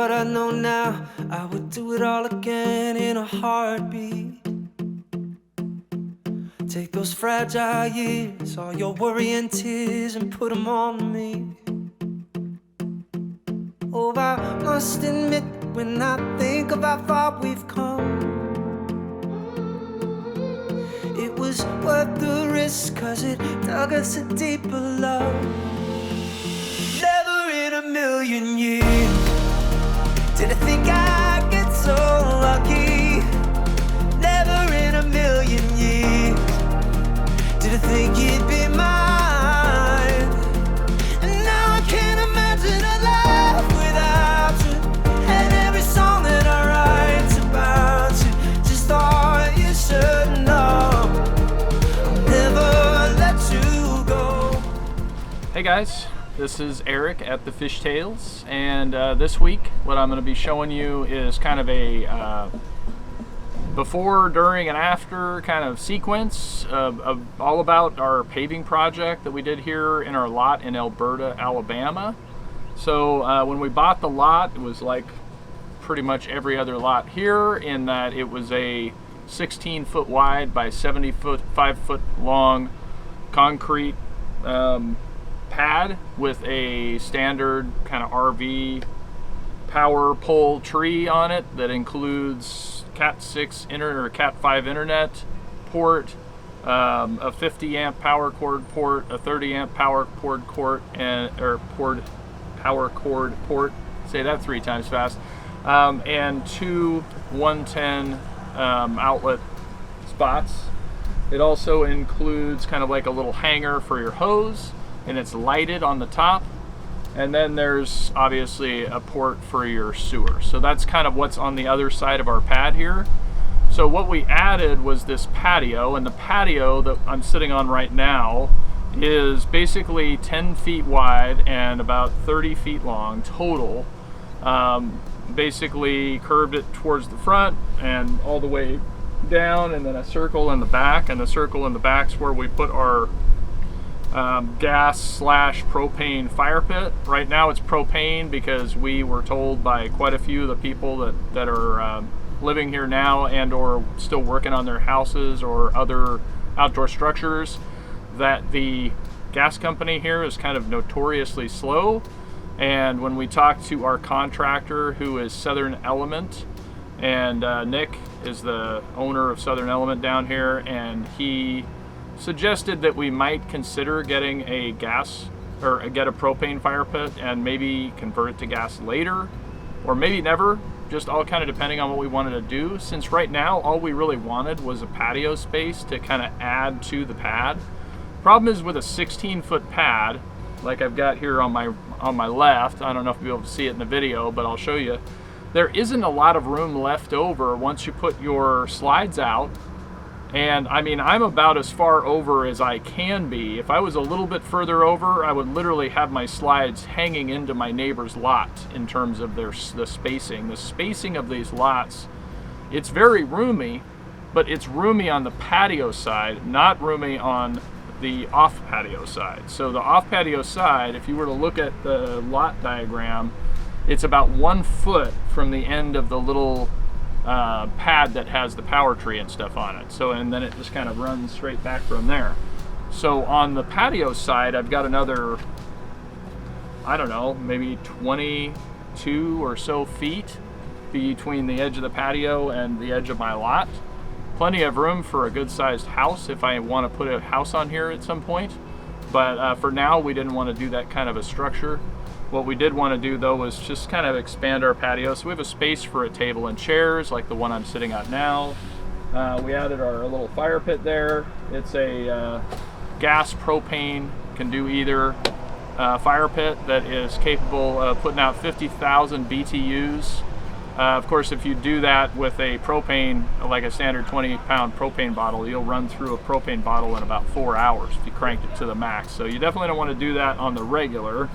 what I know now, I would do it all again in a heartbeat. Take those fragile years, all your worry and tears, and put them on me. Oh, I must admit, when I think of how far we've come, it was worth the risk, 'cause it dug us a deeper love. Never in a million years did I think I'd get so lucky. Never in a million years did I think you'd be mine. And now I can't imagine a life without you, and every song that I write's about you. Just thought you should know I'll never let you go. Hey guys, this is Eric at the Fishtails, and this week what I'm going to be showing you is kind of a before, during, and after kind of sequence of all about our paving project that we did here in our lot in Elberta, Alabama. So when we bought the lot, it was like pretty much every other lot here, in that it was a 16-foot wide by 75-foot long concrete pad with a standard kind of RV power pole tree on it that includes Cat 6 or Cat 5 internet port, a 50 amp power cord port, a 30 amp power cord port, power cord port. Say that 3 times fast. And 2 110 outlet spots. It also includes kind of like a little hanger for your hose, and it's lighted on the top. And then there's obviously a port for your sewer. So that's kind of what's on the other side of our pad here. So what we added was this patio, and the patio that I'm sitting on right now is basically 10 feet wide and about 30 feet long total. Basically curved it towards the front and all the way down, and then a circle in the back, and the circle in the back's where we put our gas/propane fire pit. Right now it's propane because we were told by quite a few of the people that are living here now and or still working on their houses or other outdoor structures that the gas company here is kind of notoriously slow. And when we talked to our contractor, who is Southern Element, and Nick is the owner of Southern Element down here, and he suggested that we might consider getting a gas or get a propane fire pit and maybe convert it to gas later, or maybe never, just all kind of depending on what we wanted to do. Since right now all we really wanted was a patio space to kind of add to the pad. Problem is, with a 16-foot pad like I've got here on my left, I don't know if you'll be able to see it in the video, but I'll show you, there isn't a lot of room left over once you put your slides out. And I mean, I'm about as far over as I can be. If I was a little bit further over, I would literally have my slides hanging into my neighbor's lot in terms of the spacing. The spacing of these lots, it's very roomy, but it's roomy on the patio side, not roomy on the off patio side. So the off patio side, if you were to look at the lot diagram, it's about 1 foot from the end of the little pad that has the power tree and stuff on it. So, and then it just kind of runs straight back from there. So on the patio side, I've got another, I don't know, maybe 22 or so feet between the edge of the patio and the edge of my lot. Plenty of room for a good sized house if I want to put a house on here at some point. But for now, we didn't want to do that kind of a structure. What we did want to do though was just kind of expand our patio. So we have a space for a table and chairs like the one I'm sitting at now. We added our little fire pit there. It's a gas propane, can do either, fire pit that is capable of putting out 50,000 BTUs. Of course, if you do that with a propane, like a standard 20-pound propane bottle, you'll run through a propane bottle in about 4 hours if you cranked it to the max. So you definitely don't want to do that on the regular.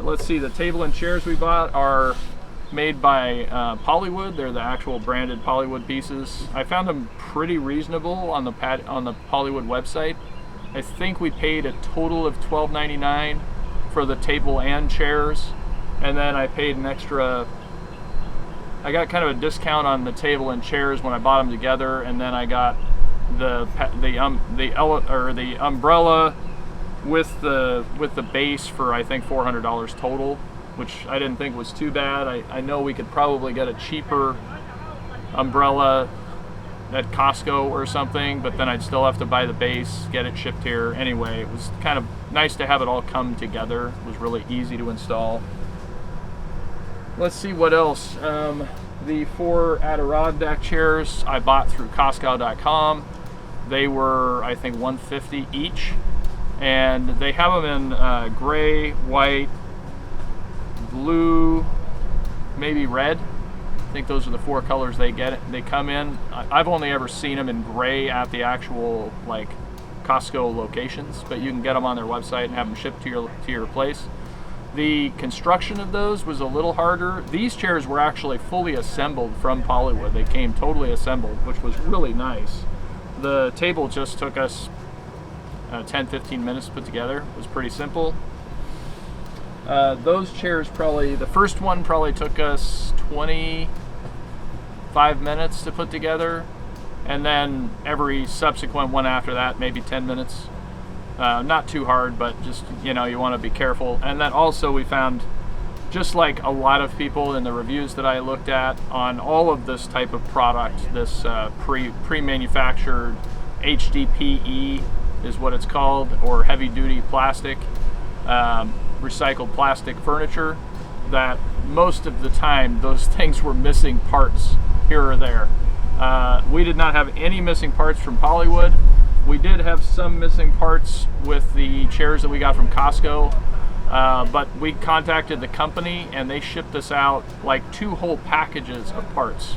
Let's see, the table and chairs we bought are made by Polywood. They're the actual branded Polywood pieces. I found them pretty reasonable on the Polywood website. I think we paid a total of $12.99 for the table and chairs, and then I paid an extra. I got kind of a discount on the table and chairs when I bought them together, and then I got the umbrella with the base for I think $400 total, which I didn't think was too bad. I know we could probably get a cheaper umbrella at Costco or something, but then I'd still have to buy the base, get it shipped here. Anyway, it was kind of nice to have it all come together. It was really easy to install. Let's see what else. The 4 Adirondack chairs I bought through Costco.com. They were, I think, $150 each. And they have them in gray, white, blue, maybe red. I think those are the 4 colors they come in. I've only ever seen them in gray at the actual like Costco locations, but you can get them on their website and have them shipped to your place. The construction of those was a little harder. These chairs were actually fully assembled from Polywood. They came totally assembled, which was really nice. The table just took us 10-15 minutes to put together. It was pretty simple. Those chairs the first one probably took us 25 minutes to put together, and then every subsequent one after that maybe 10 minutes. Not too hard, but just, you want to be careful. And then also we found, just like a lot of people in the reviews that I looked at on all of this type of product, this pre-manufactured HDPE is what it's called, or heavy duty plastic, recycled plastic furniture, that most of the time those things were missing parts here or there. We did not have any missing parts from Polywood. We did have some missing parts with the chairs that we got from Costco, but we contacted the company and they shipped us out like 2 whole packages of parts,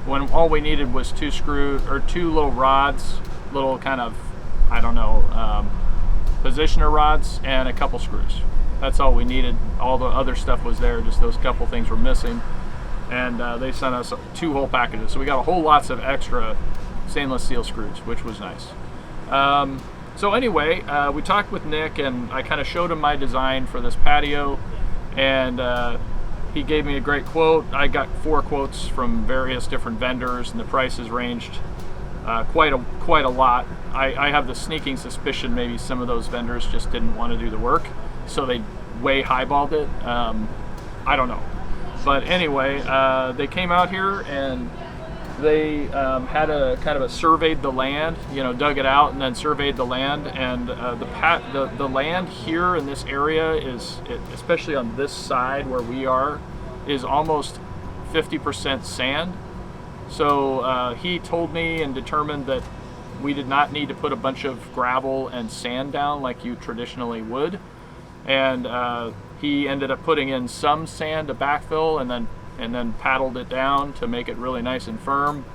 when all we needed was 2 little rods, little kind of, I don't know, positioner rods, and a couple screws. That's all we needed. All the other stuff was there, just those couple things were missing. And they sent us 2 whole packages. So we got a whole lots of extra stainless steel screws, which was nice. So anyway, we talked with Nick, and I kind of showed him my design for this patio, and he gave me a great quote. I got 4 quotes from various different vendors, and the prices ranged quite a lot. I have the sneaking suspicion maybe some of those vendors just didn't want to do the work, so they way highballed it. I don't know. But anyway, they came out here and they had a kind of a surveyed the land, dug it out and then surveyed the land. And the land here in this area especially on this side where we are, is almost 50% sand. So he told me and determined that we did not need to put a bunch of gravel and sand down like you traditionally would. And he ended up putting in some sand to backfill and then paddled it down to make it really nice and firm.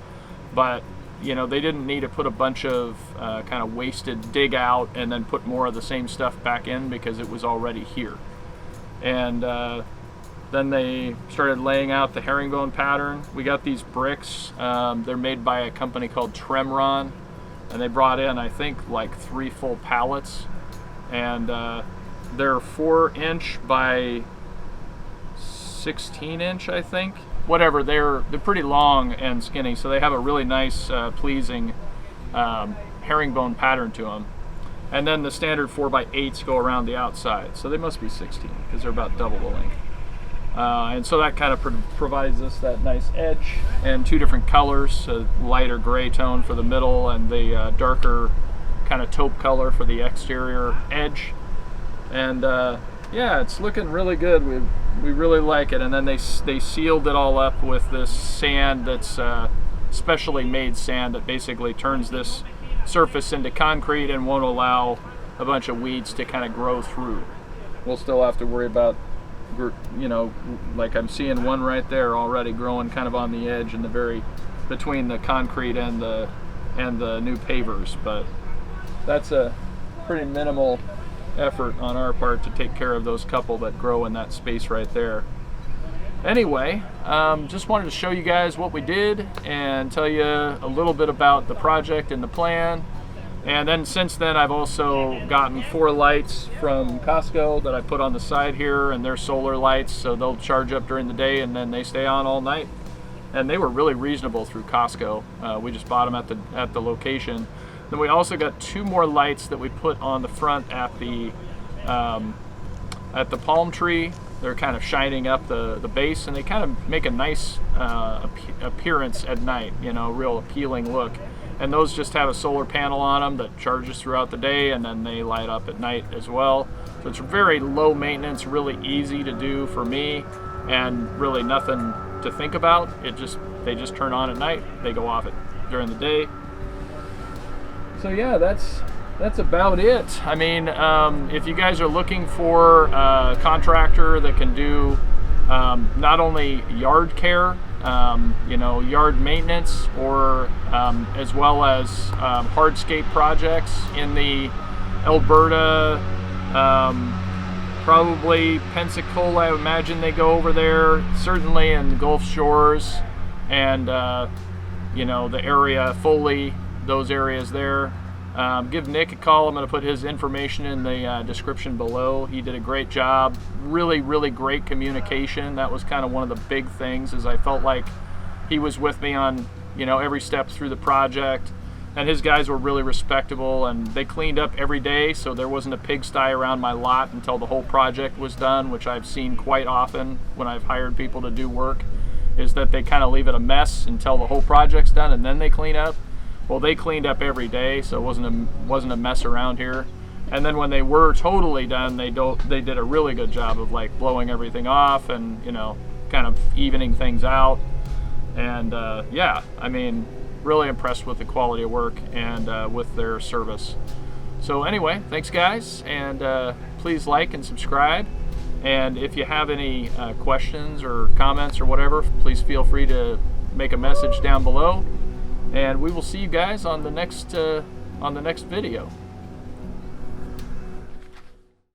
But they didn't need to put a bunch of kind of wasted dig out and then put more of the same stuff back in because it was already here. And then they started laying out the herringbone pattern. We got these bricks. They're made by a company called Tremron, and they brought in, I think, like 3 full pallets. And they're 4-inch by 16-inch, I think. Whatever, they're pretty long and skinny, so they have a really nice, pleasing herringbone pattern to them. And then the standard 4x8s go around the outside, so they must be 16 because they're about double the length. And so that kind of provides us that nice edge and 2 different colors, a lighter gray tone for the middle and the darker kind of taupe color for the exterior edge. And yeah, it's looking really good. We really like it. And then they sealed it all up with this sand that's specially made sand that basically turns this surface into concrete and won't allow a bunch of weeds to kind of grow through. We'll still have to worry about you know, like I'm seeing one right there already growing kind of on the edge and the very between the concrete and the new pavers. But that's a pretty minimal effort on our part to take care of those couple that grow in that space right there. Anyway, just wanted to show you guys what we did and tell you a little bit about the project and the plan. And then since then, I've also gotten 4 lights from Costco that I put on the side here, and they're solar lights, so they'll charge up during the day and then they stay on all night. And they were really reasonable through Costco. We just bought them at the location. Then we also got 2 more lights that we put on the front at the palm tree. They're kind of shining up the base, and they kind of make a nice appearance at night, you know, real appealing look. And those just have a solar panel on them that charges throughout the day, and then they light up at night as well. So it's very low maintenance, really easy to do for me, and really nothing to think about. They just turn on at night, they go off during the day. So yeah, that's about it. I mean, if you guys are looking for a contractor that can do not only yard care, you know, yard maintenance, or as well as hardscape projects in the Elberta, probably Pensacola, I imagine they go over there, certainly in the Gulf Shores, and you know, the area, Foley, those areas there. Give Nick a call. I'm going to put his information in the description below. He did a great job. Really, really great communication. That was kind of one of the big things, is I felt like he was with me on, you know, every step through the project. And his guys were really respectable, and they cleaned up every day, so there wasn't a pigsty around my lot until the whole project was done, which I've seen quite often when I've hired people to do work, is that they kind of leave it a mess until the whole project's done and then they clean up. Well, they cleaned up every day, so it wasn't a mess around here. And then when they were totally done, they did a really good job of like blowing everything off and, you know, kind of evening things out. And yeah, I mean, really impressed with the quality of work and with their service. So anyway, thanks guys, and please like and subscribe. And if you have any questions or comments or whatever, please feel free to make a message down below. And we will see you guys on the next video.